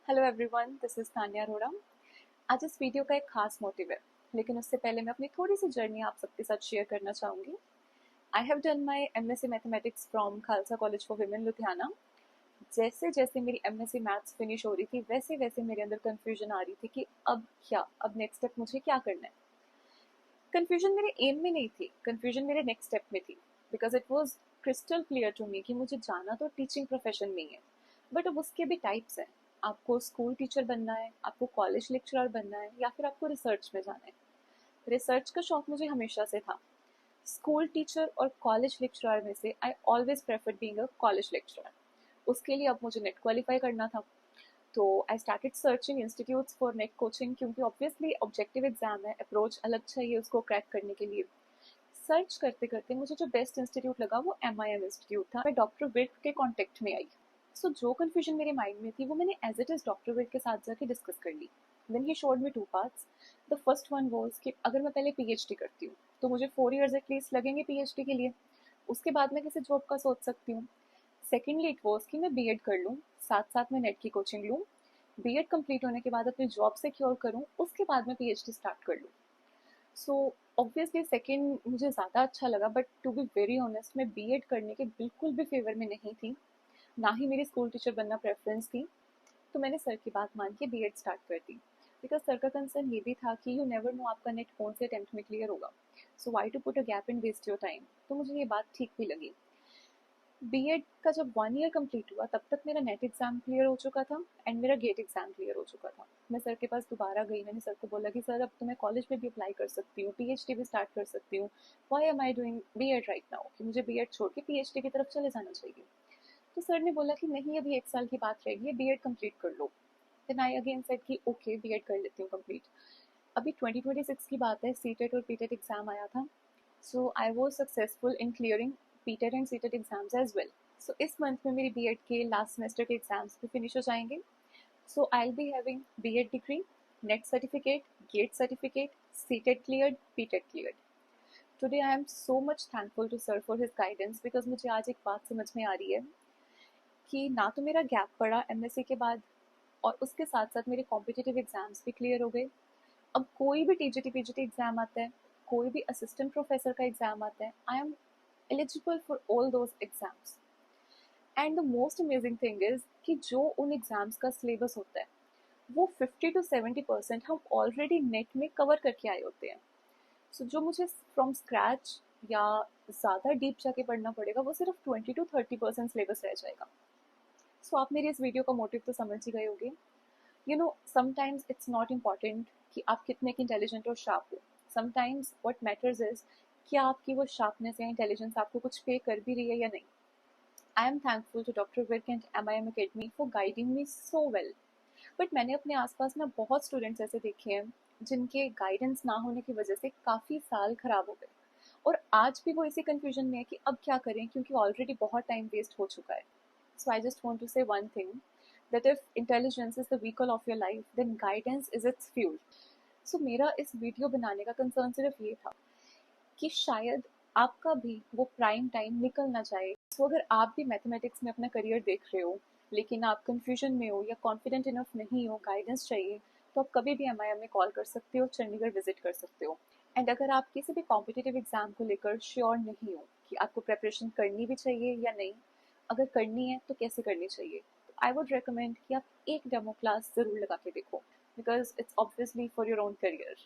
Hello everyone, this is Tanya Arora. आज इस video का एक खास मोटिव है, लेकिन उससे पहले मैं अपनी थोड़ी सी जर्नी आप सबके साथ शेयर करना चाहूँगी। I have done my MSc mathematics from Khalsa college for women Ludhiana. जैसे जैसे मेरी एमएससी मैथ्स फिनिश हो रही थी वैसे वैसे मेरे अंदर कन्फ्यूजन आ रही थी कि अब नेक्स्ट स्टेप मुझे क्या करना है। कन्फ्यूजन मेरे एम में नहीं थी, कन्फ्यूजन मेरे नेक्स्ट स्टेप में थी। Because it was crystal clear to me कि मुझे जाना तो टीचिंग प्रोफेशन में ही है, बट अब उसके भी टाइप्स हैं। आपको स्कूल टीचर बनना है, आपको कॉलेज लेक्चरर बनना है, या फिर आपको रिसर्च में जाना है। रिसर्च का शौक मुझे हमेशा से था। स्कूल टीचर और कॉलेज लेक्चरर में से I always prefer being a college lecturer. उसके लिए अब मुझे नेट क्वालिफाई करना था। तो I started searching institutes for net coaching, क्योंकि ऑब्वियसली ऑब्जेक्टिव एग्जाम है, अप्रोच अलग चाहिए उसको क्रैक करने के लिए। सर्च करते करते मुझे जो बेस्ट इंस्टीट्यूट लगा वो MIM इंस्टीट्यूट था। मैं डॉक्टर विर्क के कॉन्टेक्ट में आई। सो जो कन्फ्यूजन मेरे माइंड में थी वो मैंने as it is doctor Virk के साथ जाके डिस्कस कर ली। Then he showed me 2 parts. The first one was कि अगर मैं पहले PhD करती हूँ तो मुझे 4 years एटलीस्ट लगेंगे PhD के लिए। उसके बाद मैं किसी जॉब का सोच सकती हूँ। सेकेंडली इट वॉज कि मैं B.Ed कर लूँ, साथ साथ में नेट की कोचिंग लूँ। B.Ed कंप्लीट होने के बाद अपनी जॉब सिक्योर करूँ, उसके बाद मैं PhD स्टार्ट कर लूँ। सो ऑब्वियसली सेकेंड मुझे ज़्यादा अच्छा लगा, but to be very honest मैं B.Ed करने के बिल्कुल भी फेवर में नहीं थी, ना ही मेरी स्कूल टीचर बनना प्रेफरेंस थी। तो मैंने सर की बात मान के B.Ed स्टार्ट कर दी। बिकॉज सर का कंसर्न ये भी था कि यू नेवर नो आपका नेट कौन से अटेम्प्ट में क्लियर होगा, so why to put a gap and waste your time. तो मुझे ये बात ठीक भी लगी। B.Ed का जब 1 year कंप्लीट हुआ तब तक मेरा नेट एग्जाम क्लियर हो चुका था एंड मेरा गेट एग्जाम क्लियर हो चुका था। मैं सर के पास दोबारा गई, मैंने सर को बोला कि सर अब तो मैं कॉलेज में भी अप्लाई कर सकती हूँ, PhD भी स्टार्ट कर सकती हूँ, why am I doing B.Ed right now, कि मुझे B.Ed छोड़ के PhD की तरफ चले जाना चाहिए। तो सर ने बोला कि नहीं, अभी 1 साल की बात रहेगी, B.Ed कंप्लीट कर लो। देन आई अगेन सेड कि ओके B.Ed कर लेती हूँ कंप्लीट। अभी 2026 की बात है, CTET और PTET एग्जाम आया था। So I was successful in clearing PTET and CTET exams as well. So इस मंथ में मेरी B.Ed के लास्ट सेमेस्टर के एग्जाम्स भी फिनिश हो जाएंगे। So I will be having B.Ed degree, NET certificate, GATE certificate, CTET cleared, PTET cleared. Today I am so much thankful to sir for his guidance, because मुझे आज एक बात समझ में आ रही है कि ना तो मेरा गैप पड़ा MSc के बाद, और उसके साथ साथ मेरे कॉम्पिटिटिव एग्जाम्स भी क्लियर हो गए। अब कोई भी TGT PGT एग्जाम आता है, कोई भी असिस्टेंट प्रोफेसर का एग्जाम आता है, I am eligible for all those exams. And the most amazing thing is कि जो उन एग्जाम्स का सिलेबस होता है वो 50 to 70% हम ऑलरेडी नेट में कवर करके आए होते हैं। सो जो मुझे फ्रॉम स्क्रैच या ज़्यादा डीप जाके पढ़ना पड़ेगा वो सिर्फ 20 to 30% सिलेबस रह जाएगा। सो आप मेरी इस वीडियो का मोटिव तो समझ ही गए होंगे। You know, sometimes it's not important कि आप कितने की इंटेलिजेंट और शार्प हो। समटाइम्स व्हाट मैटर्स इज कि आपकी वो शार्पनेस या इंटेलिजेंस आपको कुछ पे कर भी रही है या नहीं। I am thankful to doctor Virk and MIM academy for guiding me so well. But मैंने अपने आसपास ना बहुत स्टूडेंट्स ऐसे देखे हैं जिनके गाइडेंस ना होने की वजह से काफ़ी साल खराब हो गए, और आज भी वो इसी कंफ्यूजन में है कि अब क्या करें, क्योंकि ऑलरेडी बहुत टाइम वेस्ट हो चुका है। सो आई जस्ट वॉन्ट टू से one thing, that if intelligence is the vehicle of your life, then guidance is its fuel. So मेरा इस वीडियो बनाने का कंसर्न सिर्फ ये था कि शायद आपका भी वो प्राइम टाइम निकल ना जाए। सो अगर आप भी मैथमेटिक्स में अपना करियर देख रहे हो, लेकिन आप कंफ्यूजन में हो या कॉन्फिडेंट इनफ नहीं हो, गाइडेंस चाहिए, तो आप कभी भी MIM में कॉल कर सकते हो, चंडीगढ़ विजिट कर सकते हो। एंड अगर आप किसी भी कॉम्पिटिटिव एग्जाम को लेकर श्योर नहीं हो कि आपको प्रेपरेशन करनी भी चाहिए या नहीं, अगर करनी है तो कैसे करनी चाहिए, तो आई वुड रिकमेंड कि आप एक डेमो क्लास ज़रूर लगा के देखो, because it's obviously for your own career.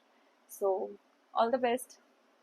So all the best.